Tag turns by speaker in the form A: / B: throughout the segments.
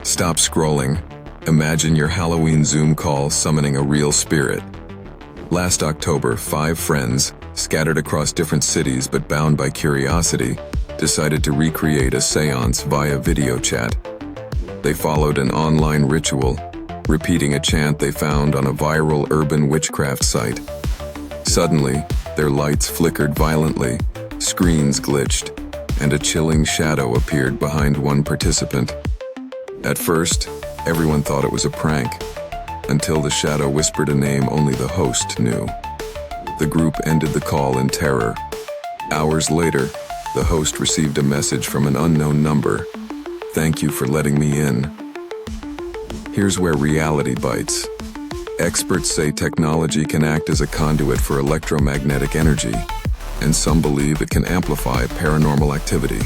A: Stop scrolling. Imagine your Halloween Zoom call summoning a real spirit. Last October, 5 friends, scattered across different cities but bound by curiosity, decided to recreate a seance via video chat. They followed an online ritual, repeating a chant they found on a viral urban witchcraft site. Suddenly, their lights flickered violently, screens glitched, and a chilling shadow appeared behind one participant. At first, everyone thought it was a prank, until the shadow whispered a name only the host knew. The group ended the call in terror. Hours later, the host received a message from an unknown number. "Thank you for letting me in." Here's where reality bites. Experts say technology can act as a conduit for electromagnetic energy, and some believe it can amplify paranormal activity.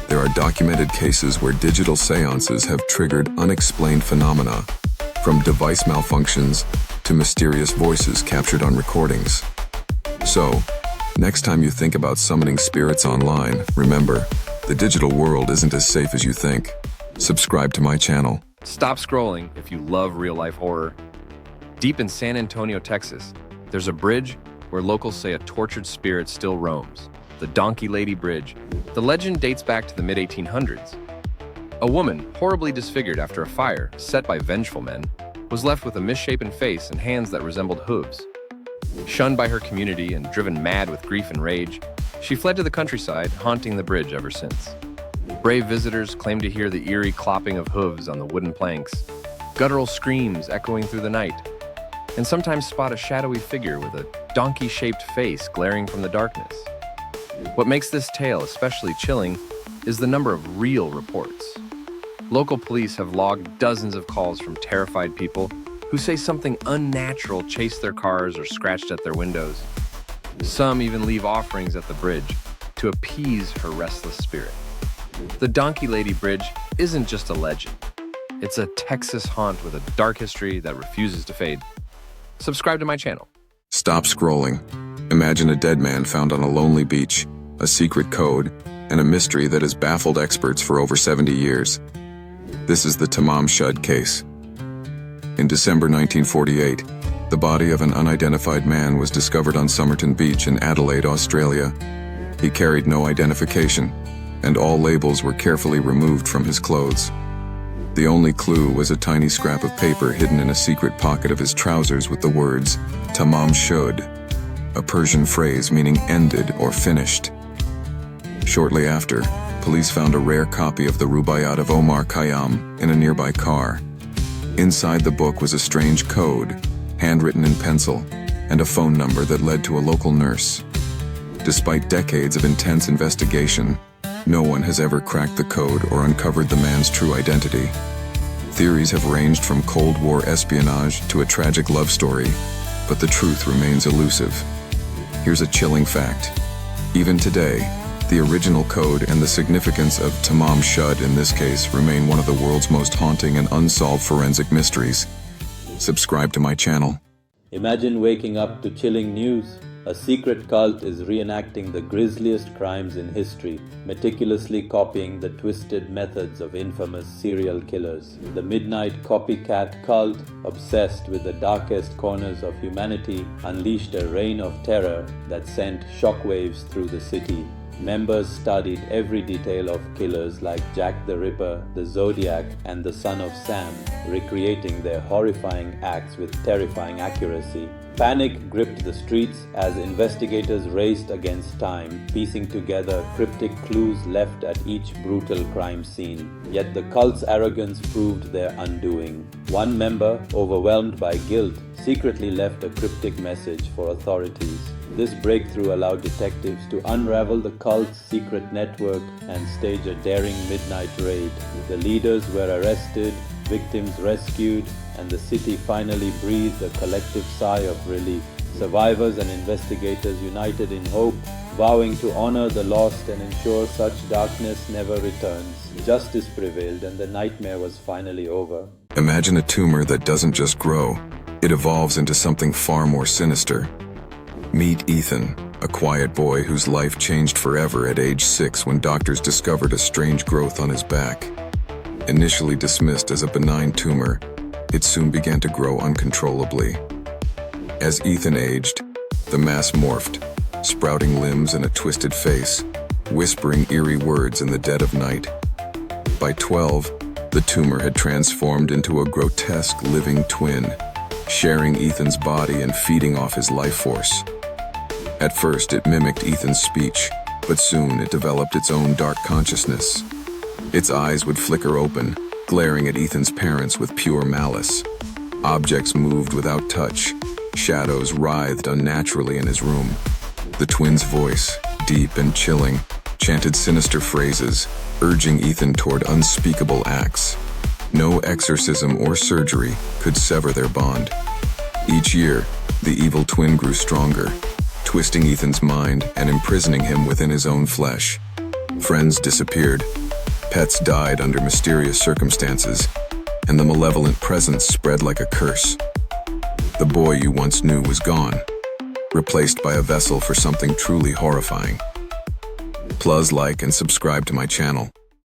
A: There are documented cases where digital seances have triggered unexplained phenomena, from device malfunctions to mysterious voices captured on recordings. So, next time you think about summoning spirits online, remember, the digital world isn't as safe as you think. Subscribe to my channel.
B: Stop scrolling if you love real-life horror. Deep in San Antonio, Texas, there's a bridge where locals say a tortured spirit still roams. The Donkey Lady Bridge. The legend dates back to the mid-1800s. A woman, horribly disfigured after a fire set by vengeful men, was left with a misshapen face and hands that resembled hooves. Shunned by her community and driven mad with grief and rage, she fled to the countryside, haunting the bridge ever since. Brave visitors claim to hear the eerie clopping of hooves on the wooden planks, guttural screams echoing through the night, and sometimes spot a shadowy figure with a donkey-shaped face glaring from the darkness. What makes this tale especially chilling is the number of real reports. Local police have logged dozens of calls from terrified people who say something unnatural chased their cars or scratched at their windows. Some even leave offerings at the bridge to appease her restless spirit. The Donkey Lady Bridge isn't just a legend. It's a Texas haunt with a dark history that refuses to fade. Subscribe to my channel.
A: Stop scrolling. Imagine a dead man found on a lonely beach, a secret code, and a mystery that has baffled experts for over 70 years. This is the Tamam Shud case. In December 1948, the body of an unidentified man was discovered on Somerton Beach in Adelaide, Australia. He carried no identification, and all labels were carefully removed from his clothes. The only clue was a tiny scrap of paper hidden in a secret pocket of his trousers with the words, Tamam Shud, a Persian phrase meaning ended or finished. Shortly after, police found a rare copy of the Rubaiyat of Omar Khayyam in a nearby car. Inside the book was a strange code, handwritten in pencil, and a phone number that led to a local nurse. Despite decades of intense investigation, no one has ever cracked the code or uncovered the man's true identity. Theories have ranged from Cold War espionage to a tragic love story, but the truth remains elusive. Here's a chilling fact. Even today, the original code and the significance of Tamam Shud in this case remain one of the world's most haunting and unsolved forensic mysteries. Subscribe to my channel.
C: Imagine waking up to chilling news. A secret cult is reenacting the grisliest crimes in history, meticulously copying the twisted methods of infamous serial killers. The Midnight Copycat cult, obsessed with the darkest corners of humanity, unleashed a reign of terror that sent shockwaves through the city. Members studied every detail of killers like Jack the Ripper, the Zodiac, and the Son of Sam, recreating their horrifying acts with terrifying accuracy. Panic gripped the streets as investigators raced against time, piecing together cryptic clues left at each brutal crime scene. Yet the cult's arrogance proved their undoing. One member, overwhelmed by guilt, secretly left a cryptic message for authorities. This breakthrough allowed detectives to unravel the cult's secret network and stage a daring midnight raid. The leaders were arrested, victims rescued, and the city finally breathed a collective sigh of relief. Survivors and investigators united in hope, vowing to honor the lost and ensure such darkness never returns. Justice prevailed and the nightmare was finally over.
A: Imagine a tumor that doesn't just grow, it evolves into something far more sinister. Meet Ethan, a quiet boy whose life changed forever at age 6 when doctors discovered a strange growth on his back. Initially dismissed as a benign tumor, it soon began to grow uncontrollably. As Ethan aged, the mass morphed, sprouting limbs and a twisted face, whispering eerie words in the dead of night. By 12, the tumor had transformed into a grotesque living twin, sharing Ethan's body and feeding off his life force. At first, it mimicked Ethan's speech, but soon it developed its own dark consciousness. Its eyes would flicker open, glaring at Ethan's parents with pure malice. Objects moved without touch. Shadows writhed unnaturally in his room. The twin's voice, deep and chilling, chanted sinister phrases, urging Ethan toward unspeakable acts. No exorcism or surgery could sever their bond. Each year, the evil twin grew stronger, twisting Ethan's mind and imprisoning him within his own flesh. Friends disappeared, pets died under mysterious circumstances, and the malevolent presence spread like a curse. The boy you once knew was gone, replaced by a vessel for something truly horrifying. Please like and subscribe to my channel.